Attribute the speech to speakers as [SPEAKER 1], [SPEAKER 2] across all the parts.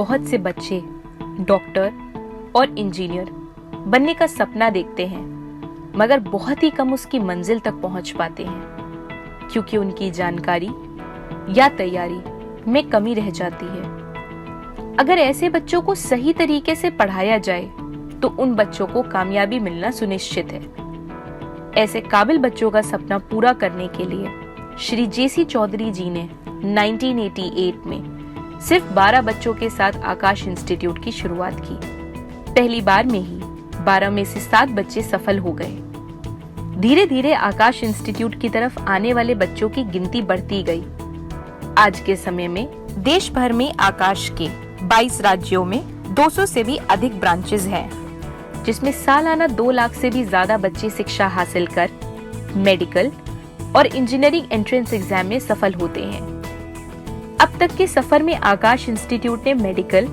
[SPEAKER 1] बहुत से बच्चे डॉक्टर और इंजीनियर बनने का सपना देखते हैं, मगर बहुत ही कम उसकी मंजिल तक पहुंच पाते हैं क्योंकि उनकी जानकारी या तैयारी में कमी रह जाती है। अगर ऐसे बच्चों को सही तरीके से पढ़ाया जाए तो उन बच्चों को कामयाबी मिलना सुनिश्चित है। ऐसे काबिल बच्चों का सपना पूरा करने के लिए श्री जेसी चौधरी जी ने 1988 में सिर्फ 12 बच्चों के साथ आकाश इंस्टीट्यूट की शुरुआत की। पहली बार में ही 12 में से 7 बच्चे सफल हो गए। धीरे धीरे आकाश इंस्टीट्यूट की तरफ आने वाले बच्चों की गिनती बढ़ती गई। आज के समय में देश भर में आकाश के 22 राज्यों में 200 से भी अधिक ब्रांचेस हैं, जिसमें सालाना 2 लाख से भी ज्यादा बच्चे शिक्षा हासिल कर मेडिकल और इंजीनियरिंग एंट्रेंस एग्जाम में सफल होते हैं। अब तक के सफर में आकाश इंस्टीट्यूट ने मेडिकल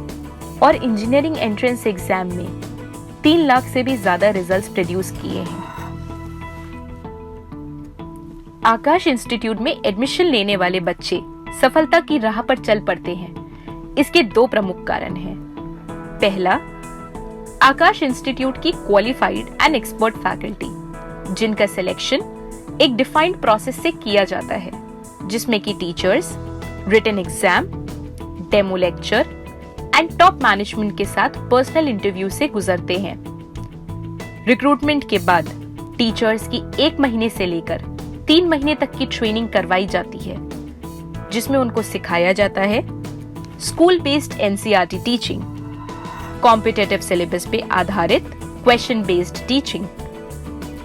[SPEAKER 1] और इंजीनियरिंग एंट्रेंस एग्जाम में 3 लाख से भी ज्यादा रिजल्ट्स प्रोड्यूस किए हैं। आकाश इंस्टीट्यूट में एडमिशन लेने वाले बच्चे सफलता की राह पर चल पड़ते हैं। इसके 2 प्रमुख कारण हैं। पहला, आकाश इंस्टीट्यूट की क्वालिफाइड एंड एक्सपर्ट फैकल्टी, जिनका सिलेक्शन एक डिफाइंड प्रोसेस से किया जाता है, जिसमें कि teachers written exam, demo lecture and top management के साथ पर्सनल इंटरव्यू से गुजरते हैं। रिक्रूटमेंट के बाद टीचर्स की 1 महीने से लेकर 3 महीने तक की ट्रेनिंग करवाई जाती है, जिसमें उनको सिखाया जाता है school based NCERT teaching, competitive syllabus पे आधारित question based teaching,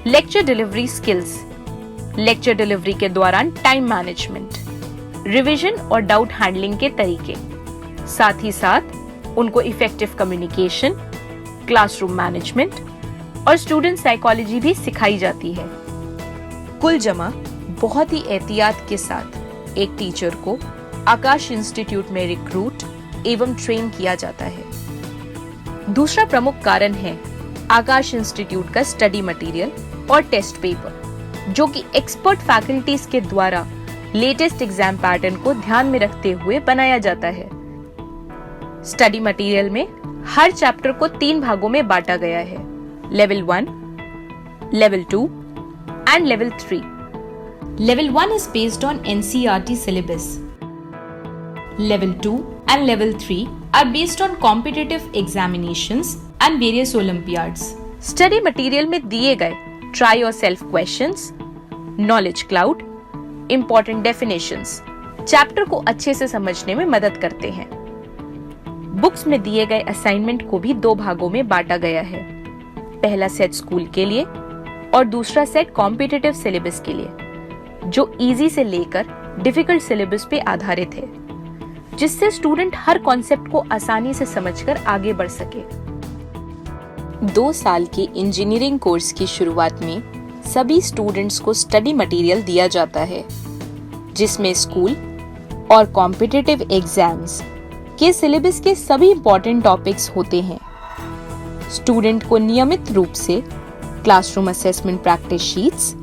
[SPEAKER 1] lecture delivery skills, lecture delivery के दौरान टाइम मैनेजमेंट, रिवीजन और डाउट हैंडलिंग के तरीके, साथ ही साथ उनको इफेक्टिव कम्युनिकेशन, क्लासरूम मैनेजमेंट और स्टूडेंट साइकोलॉजी भी सिखाई जाती है। कुल जमा बहुत ही एहतियात के साथ एक टीचर को आकाश इंस्टीट्यूट में रिक्रूट एवं ट्रेन किया जाता है। दूसरा प्रमुख कारण है आकाश इंस्टीट्यूट का स्टडी मटेरियल और टेस्ट पेपर, जो कि एक्सपर्ट फैकल्टीज के द्वारा लेटेस्ट एग्जाम पैटर्न को ध्यान में रखते हुए बनाया जाता है। स्टडी मटेरियल में हर चैप्टर को 3 भागों में बांटा गया है: level 1, level 2 and level 3। Level 1 is based on NCERT syllabus. Level 2 and Level 3 are based on competitive examinations and various Olympiads. Study material में दिए गए try yourself questions, knowledge cloud, important definitions chapter को अच्छे से समझने में मदद करते हैं। बुक्स में दिए गए असाइनमेंट को भी 2 भागों में बांटा गया है। पहला सेट स्कूल के लिए और दूसरा सेट कॉम्पिटिटिव सिलेबस के लिए, जो इजी से लेकर डिफिकल्ट सिलेबस पे आधारित है, जिससे स्टूडेंट हर कॉन्सेप्ट को आसानी से समझकर आगे बढ़ सके। 2 साल के इंजीनियरिंग कोर्स की शुरुआत में सभी स्टूडेंट्स को स्टडी मटेरियल दिया जाता है, जिसमें स्कूल और कॉम्पिटिटिव एग्जाम्स के सिलेबस के सभी इंपॉर्टेंट टॉपिक्स होते हैं। स्टूडेंट को नियमित रूप से क्लासरूम असेसमेंट प्रैक्टिस शीट्स,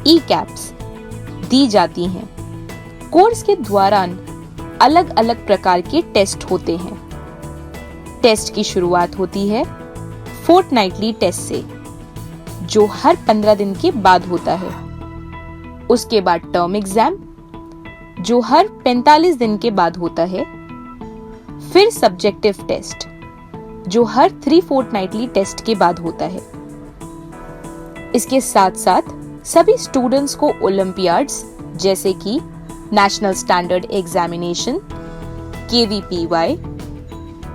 [SPEAKER 1] ई-कैप्स दी जाती हैं। कोर्स के दौरान अलग अलग प्रकार के टेस्ट होते हैं। टेस्ट की शुरुआत होती है फोर्टनाइटली टेस्ट से, जो हर 15 दिन के बाद होता है। उसके बाद टर्म एग्जाम, जो हर 45 दिन के बाद होता है। फिर सब्जेक्टिव टेस्ट, जो हर 3 फोर्टनाइटली टेस्ट के बाद होता है। इसके साथ साथ सभी स्टूडेंट्स को ओलंपियाड्स जैसे कि national standard examination, KVPY,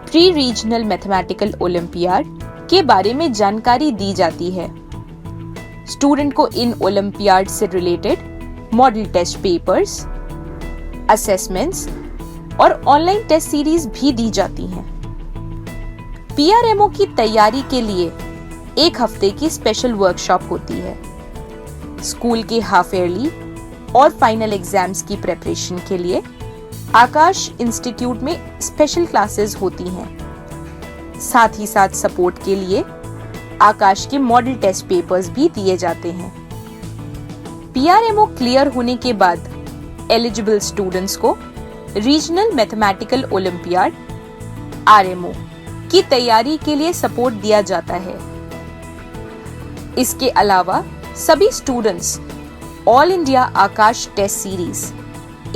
[SPEAKER 1] pre regional mathematical olympiad के बारे में जानकारी दी जाती है। स्टूडेंट को इन ओलंपियाड से related model test papers, assessments और ऑनलाइन टेस्ट सीरीज भी दी जाती हैं। PRMO की तैयारी के लिए 1 हफ्ते की स्पेशल वर्कशॉप होती है। स्कूल के हाफ ईयरली और फाइनल एग्जाम्स की प्रिपरेशन के लिए आकाश इंस्टीट्यूट में स्पेशल क्लासेस होती हैं। साथ ही साथ सपोर्ट के लिए आकाश के मॉडल टेस्ट पेपर्स भी दिए जाते हैं। PRMO क्लियर होने के बाद एलिजिबल स्टूडेंट्स को रीजनल मैथमेटिकल ओलंपियाड RMO की तैयारी के लिए सपोर्ट दिया जाता है। इसके अलावा सभी students all India Aakash test series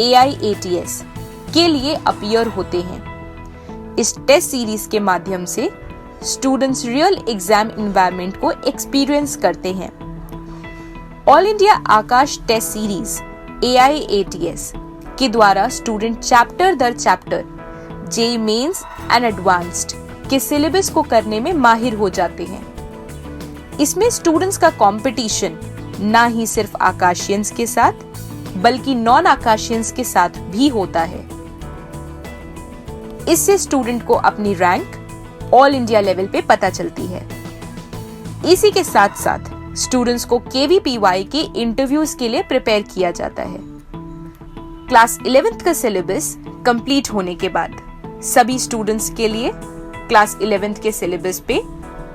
[SPEAKER 1] AIATS के लिए अपीयर होते हैं। इस टेस्ट सीरीज के माध्यम से स्टूडेंट्स रियल एग्जाम एनवायरनमेंट को एक्सपीरियंस करते हैं। All India Aakash test series AIATS के द्वारा स्टूडेंट चैप्टर दर chapter JEE mains and advanced के सिलेबस को करने में माहिर हो जाते हैं। इसमें स्टूडेंट्स का कंपटीशन ना ही सिर्फ आकाशियंस के साथ बल्कि नॉन आकाशियंस के साथ भी होता है। इससे स्टूडेंट को अपनी रैंक ऑल इंडिया लेवल पे पता चलती है। इसी के साथ साथ स्टूडेंट्स को KVPY के इंटरव्यूज के लिए प्रिपेयर किया जाता है। क्लास 11th का सिलेबस कंप्लीट होने के बाद सभी स्टूडेंट्स के लिए क्लास 11th के सिलेबस पे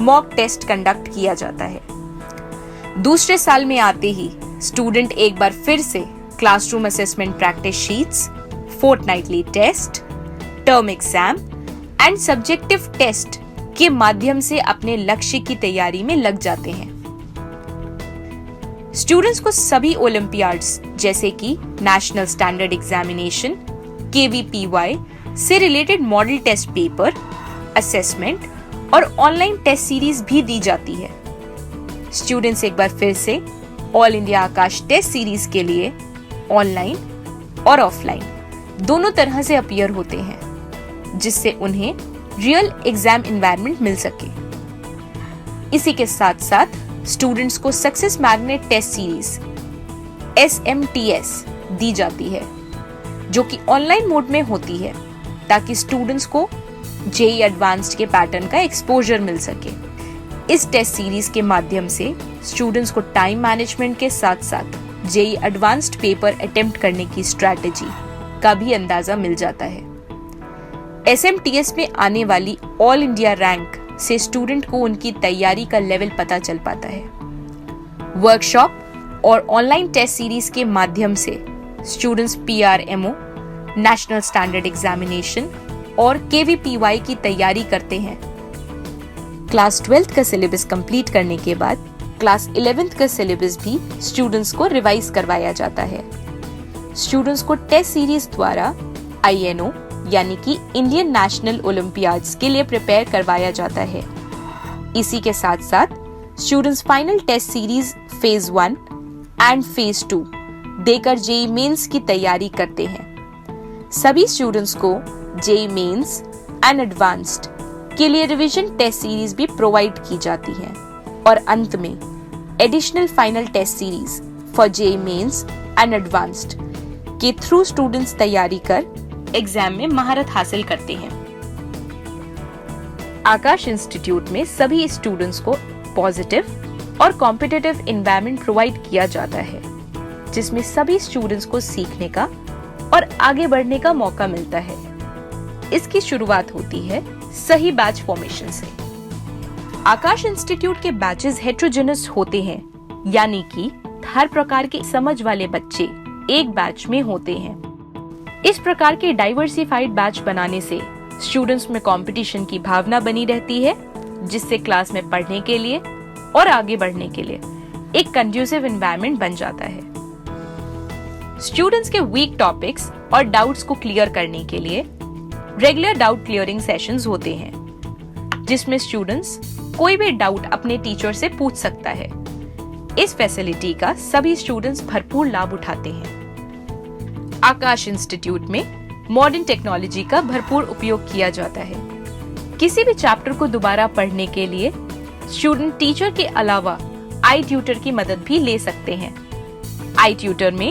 [SPEAKER 1] मॉक टेस्ट कंडक्ट किया जाता है। दूसरे साल में आते ही स्टूडेंट एक बार फिर से classroom assessment practice sheets, fortnightly test, term exam and subjective test के माध्यम से अपने लक्ष्य की तैयारी में लग जाते हैं। स्टूडेंट्स को सभी ओलंपियाड्स जैसे कि नेशनल स्टैंडर्ड एग्जामिनेशन, KVPY से related model test paper, assessment और ऑनलाइन टेस्ट सीरीज भी दी जाती है। स्टूडेंट्स एक बार फिर से all India Aakash test series के लिए ऑनलाइन और ऑफलाइन दोनों तरह से अपीयर होते हैं, जिससे उन्हें रियल एग्जाम एनवायरनमेंट मिल सके। इसी के साथ साथ स्टूडेंट्स को success magnet test series SMTS दी जाती है, जो कि ऑनलाइन मोड में होती है ताकि स्टूडेंट्स को JEE एडवांस्ड के पैटर्न का एक्सपोजर मिल सके। इस टेस्ट सीरीज के माध्यम से स्टूडेंट्स को टाइम मैनेजमेंट के साथ साथ JEE एडवांस्ड पेपर अटेम्प्ट करने की स्ट्रैटेजी का भी अंदाजा मिल जाता है। SMTS में आने वाली ऑल इंडिया रैंक से स्टूडेंट को उनकी तैयारी का लेवल पता चल पाता है। वर्कशॉप और ऑनलाइन टेस्ट सीरीज के माध्यम से students PRMO, national standard examination और KVPY की तैयारी करते हैं। क्लास 12th का सिलेबस कंप्लीट करने के बाद क्लास 11th का सिलेबस भी स्टूडेंट्स को रिवाइज करवाया जाता है। स्टूडेंट्स को टेस्ट सीरीज द्वारा INO यानी कि इंडियन नेशनल ओलंपियाड्स के लिए प्रिपेयर करवाया जाता है। इसी के साथ साथ students final test series phase 1 and phase 2 देकर JEE मेंस की तैयारी करते हैं। सभी स्टूडेंट्स को JEE मेंस एंड एडवांस्ड के लिए रिवीजन टेस्ट सीरीज भी प्रोवाइड की जाती है और अंत में additional final test series for JEE mains and advanced के थ्रू स्टूडेंट्स तैयारी कर एग्जाम में महारत हासिल करते हैं। आकाश इंस्टीट्यूट में सभी स्टूडेंट्स को पॉजिटिव और कॉम्पिटिटिव एनवायरनमेंट प्रोवाइड किया जाता है, जिसमें सभी स्टूडेंट्स को सीखने का और आगे बढ़ने का मौका मिलता है। इसकी शुरुआत होती है सही बैच फॉर्मेशन से। आकाश इंस्टीट्यूट के बैचेस हेटेरोजेनस होते हैं, यानी कि हर प्रकार के समझ वाले बच्चे एक बैच में होते हैं। इस प्रकार के डाइवर्सिफाइड बैच बनाने से स्टूडेंट्स में कंपटीशन की भावना बनी रहती है, जिससे क्लास में पढ़ने के लिए और आगे बढ़ने के लिए एक कंड्यूसिव एनवायरनमेंट बन जाता है। स्टूडेंट्स के वीक टॉपिक्स और डाउट्स को क्लियर करने के लिए रेगुलर डाउट क्लियरिंग सेशंस होते हैं, जिसमें स्टूडेंट्स कोई भी डाउट अपने टीचर से पूछ सकता है। इस फैसिलिटी का सभी स्टूडेंट्स भरपूर लाभ उठाते हैं। आकाश इंस्टीट्यूट में मॉडर्न टेक्नोलॉजी का भरपूर उपयोग किया जाता है। किसी भी चैप्टर को दोबारा पढ़ने के लिए स्टूडेंट टीचर के अलावा आई ट्यूटर की मदद भी ले सकते हैं। आई ट्यूटर में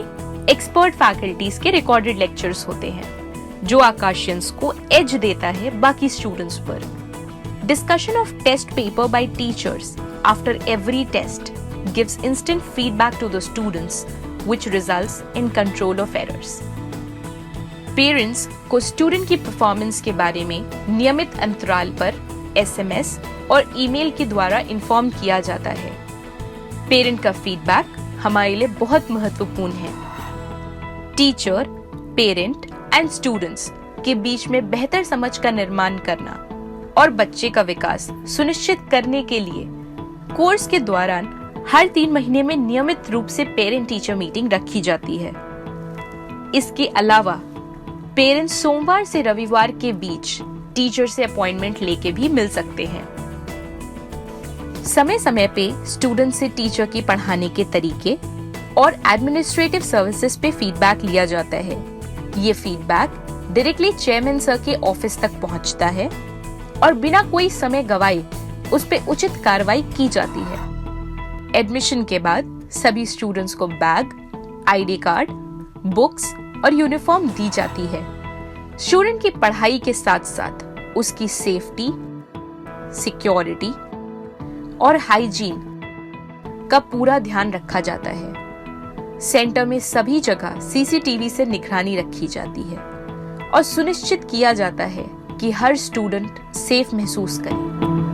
[SPEAKER 1] एक्सपर्ट फैकल्टीज के रिकॉर्डेड लेक्चर्स होते हैं, जो आकाशियंस को एज देता है बाकी स्टूडेंट्स पर। Discussion of test paper by teachers after every test gives instant feedback to the students, which results in control of errors. Parents को स्टूडेंट की परफॉर्मेंस के बारे में नियमित अंतराल पर SMS और ईमेल के द्वारा इन्फॉर्म किया जाता है। पेरेंट का फीडबैक हमारे लिए बहुत महत्वपूर्ण है। टीचर, पेरेंट एंड स्टूडेंट्स के बीच में बेहतर समझ का निर्माण करना और बच्चे का विकास सुनिश्चित करने के लिए कोर्स के दौरान हर 3 महीने में नियमित रूप से पेरेंट टीचर मीटिंग रखी जाती है। इसके अलावा पेरेंट्स सोमवार से रविवार के बीच टीचर से अपॉइंटमेंट लेके भी मिल सकते हैं। समय समय पे स्टूडेंट से टीचर की पढ़ाने के तरीके और एडमिनिस्ट्रेटिव सर्विसेज पे फीडबैक लिया जाता है। ये फीडबैक डायरेक्टली चेयरमैन सर के ऑफिस तक पहुंचता है और बिना कोई समय गवाए उस पे उचित कार्रवाई की जाती है। एडमिशन के बाद सभी स्टूडेंट्स को बैग, आईडी कार्ड, बुक्स और यूनिफॉर्म दी जाती है। स्टूडेंट की पढ़ाई के साथ साथ उसकी सेफ्टी, सिक्योरिटी और हाइजीन का पूरा ध्यान रखा जाता है। सेंटर में सभी जगह सीसीटीवी से निगरानी रखी जाती है और सुनिश्चित किया जाता है कि हर स्टूडेंट सेफ महसूस करे।